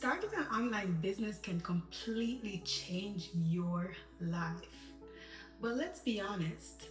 Starting an online business can completely change your life. But let's be honest,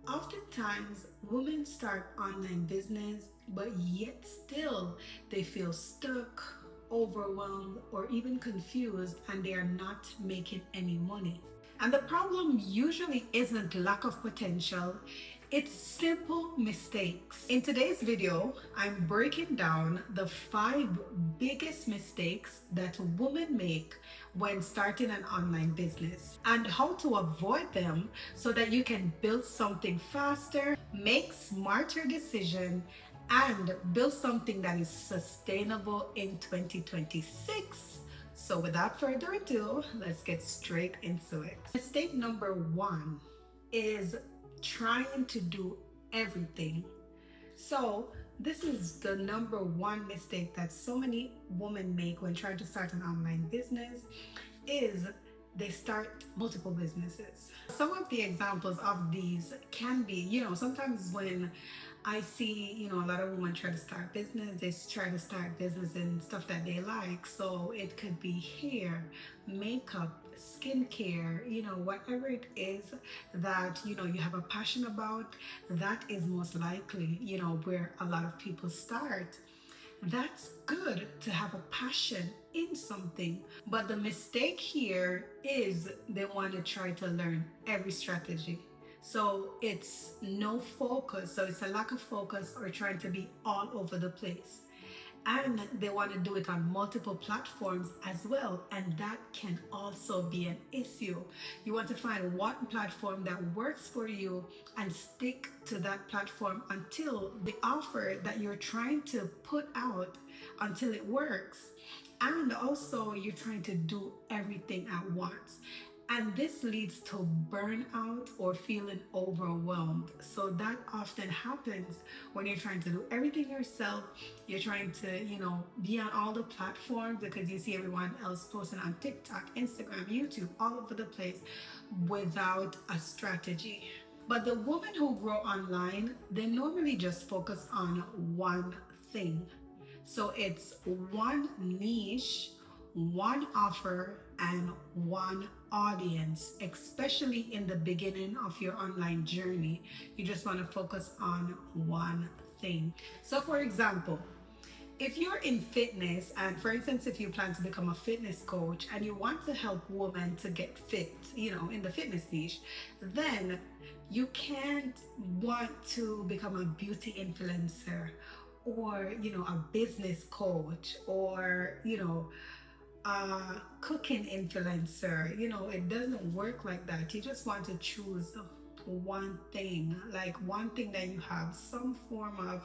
oftentimes women start online business, but yet still they feel stuck, overwhelmed, or even confused, and they are not making any money. And the problem usually isn't lack of potential, it's simple mistakes. In today's video, I'm breaking down the 5 biggest mistakes that women make when starting an online business and how to avoid them so that you can build something faster, make smarter decisions, and build something that is sustainable in 2026. So without further ado, let's get straight into it. Mistake number 1 is trying to do everything. So this is the number 1 mistake that so many women make when trying to start an online business is they start multiple businesses. Some of the examples of these can be, sometimes when I see, a lot of women try to start business, they try to start business in stuff that they like. So it could be hair, makeup, skincare, whatever it is that, you have a passion about, that is most likely, where a lot of people start. That's good to have a passion in something, but the mistake here is they want to try to learn every strategy. So it's no focus, so it's a lack of focus or trying to be all over the place. And they want to do it on multiple platforms as well, and that can also be an issue. You want to find one platform that works for you and stick to that platform until the offer that you're trying to put out until it works. And also you're trying to do everything at once. And this leads to burnout or feeling overwhelmed. So that often happens when you're trying to do everything yourself. You're trying to, be on all the platforms because you see everyone else posting on TikTok, Instagram, YouTube, all over the place without a strategy. But the women who grow online, they normally just focus on one thing. So it's one niche, one offer, and one audience, especially in the beginning of your online journey. You just want to focus on one thing. So for example, if you're in fitness, and for instance, if you plan to become a fitness coach and you want to help women to get fit, in the fitness niche, then you can't want to become a beauty influencer or, a business coach or, cooking influencer. It doesn't work like that. You just want to choose one thing, like one thing that you have some form of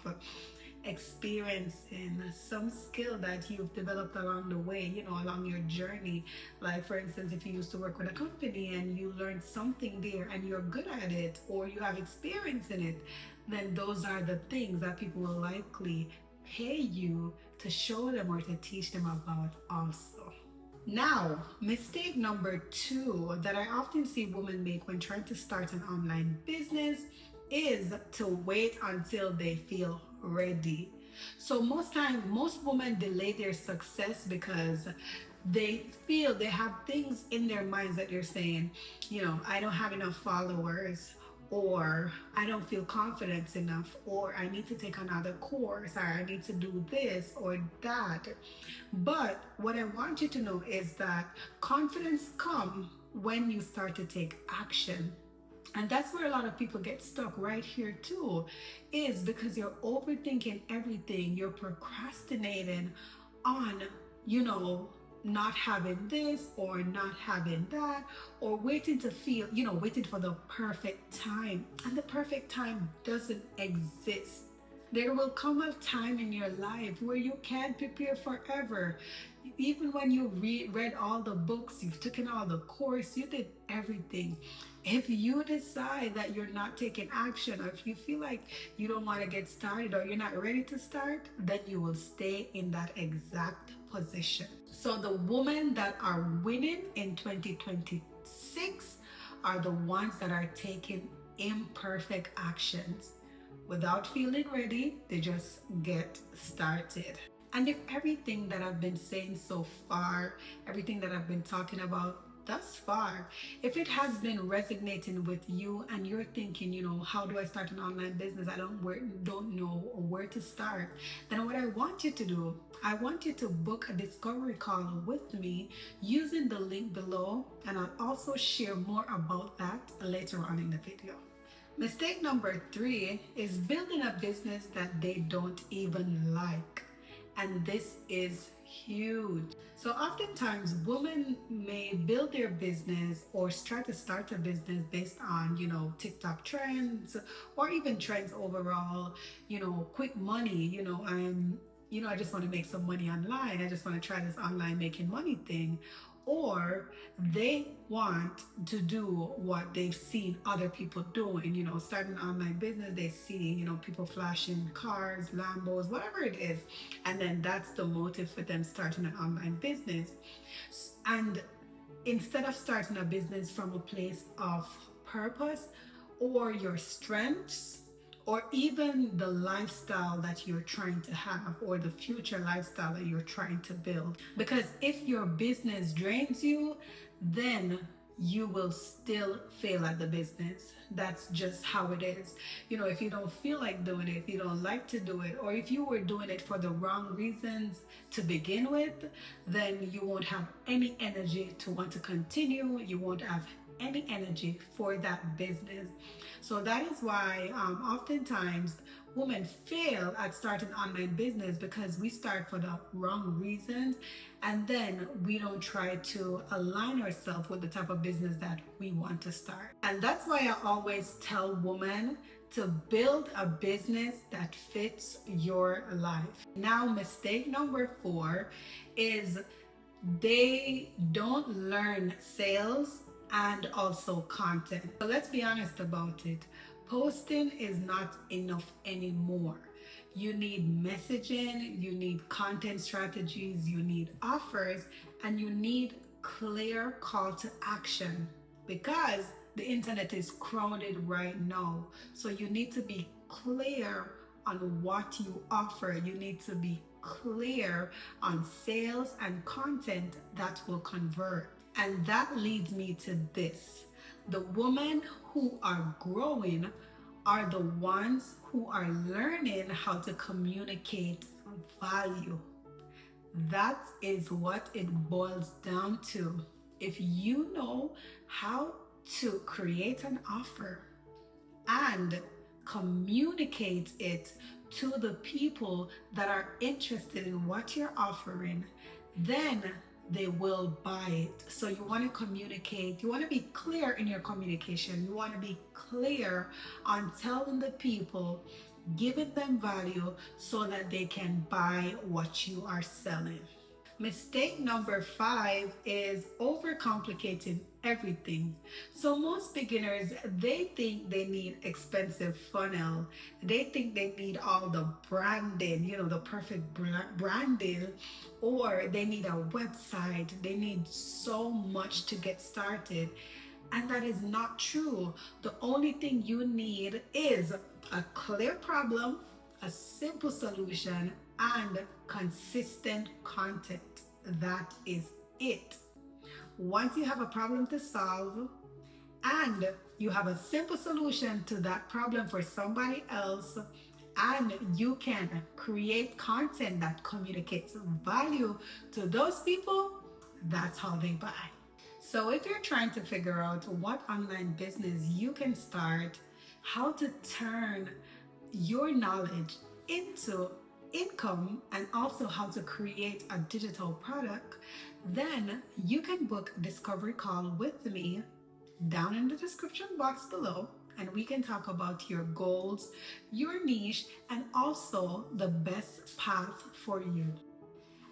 experience in, some skill that you've developed along the way, along your journey. Like for instance, if you used to work with a company and you learned something there and you're good at it or you have experience in it, then those are the things that people will likely pay you to show them or to teach them about also. Now, mistake number 2 that I often see women make when trying to start an online business is to wait until they feel ready. So most women delay their success because they feel they have things in their minds that they're saying, I don't have enough followers, or I don't feel confident enough, or I need to take another course, or I need to do this or that. But what I want you to know is that confidence comes when you start to take action. And that's where a lot of people get stuck right here too, is because you're overthinking everything. You're procrastinating on, not having this or not having that, or waiting to feel, waiting for the perfect time. And the perfect time doesn't exist. There will come a time in your life where you can't prepare forever. Even when you read all the books, you've taken all the course, you did everything. If you decide that you're not taking action, or if you feel like you don't want to get started or you're not ready to start, then you will stay in that exact position. So the women that are winning in 2026 are the ones that are taking imperfect actions. Without feeling ready, they just get started. And if everything that I've been saying so far, everything that I've been talking about thus far, if it has been resonating with you and you're thinking, how do I start an online business? I don't know where to start. Then what I want you to do, I want you to book a discovery call with me using the link below, and I'll also share more about that later on in the video. Mistake number 3 is building a business that they don't even like. And this is huge. So oftentimes women may build their business or try to start a business based on, TikTok trends or even trends overall, quick money, I just want to make some money online. I just want to try this online making money thing. Or they want to do what they've seen other people doing, start an online business. They see, people flashing cars, Lambos, whatever it is. And then that's the motive for them starting an online business. And instead of starting a business from a place of purpose or your strengths, or even the lifestyle that you're trying to have, or the future lifestyle that you're trying to build. Because if your business drains you, then you will still fail at the business. That's just how it is. If you don't feel like doing it, if you don't like to do it, or if you were doing it for the wrong reasons to begin with, then you won't have any energy to want to continue. You won't have any energy for that business. So that is why oftentimes women fail at starting online business, because we start for the wrong reasons, and then we don't try to align ourselves with the type of business that we want to start. And that's why I always tell women to build a business that fits your life. Now, mistake number 4 is they don't learn sales and also content. So let's be honest about it. Posting is not enough anymore. You need messaging, you need content strategies, you need offers, and you need clear call to action, because the internet is crowded right now. So you need to be clear on what you offer. You need to be clear on sales and content that will convert. And that leads me to this. The women who are growing are the ones who are learning how to communicate value. That is what it boils down to. If you know how to create an offer and communicate it to the people that are interested in what you're offering, then they will buy it. So you want to communicate, you want to be clear in your communication, you want to be clear on telling the people, giving them value so that they can buy what you are selling. Mistake number 5 is overcomplicating everything. So most beginners, they think they need expensive funnel. They think they need all the branding, the perfect branding, or they need a website. They need so much to get started. And that is not true. The only thing you need is a clear problem, a simple solution, and consistent content. That is it. Once you have a problem to solve and you have a simple solution to that problem for somebody else, and you can create content that communicates value to those people, that's how they buy. So if you're trying to figure out what online business you can start, how to turn your knowledge into income, and also how to create a digital product, then you can book a discovery call with me down in the description box below, and we can talk about your goals, your niche, and also the best path for you.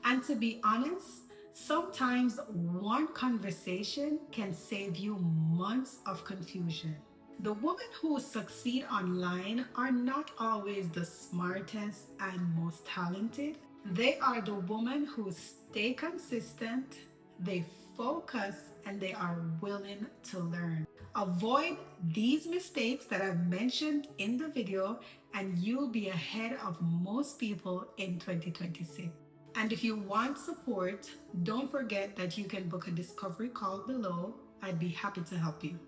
And to be honest, sometimes one conversation can save you months of confusion. The women who succeed online are not always the smartest and most talented. They are the women who stay consistent, they focus, and they are willing to learn. Avoid these mistakes that I've mentioned in the video, and you'll be ahead of most people in 2026. And if you want support, don't forget that you can book a discovery call below. I'd be happy to help you.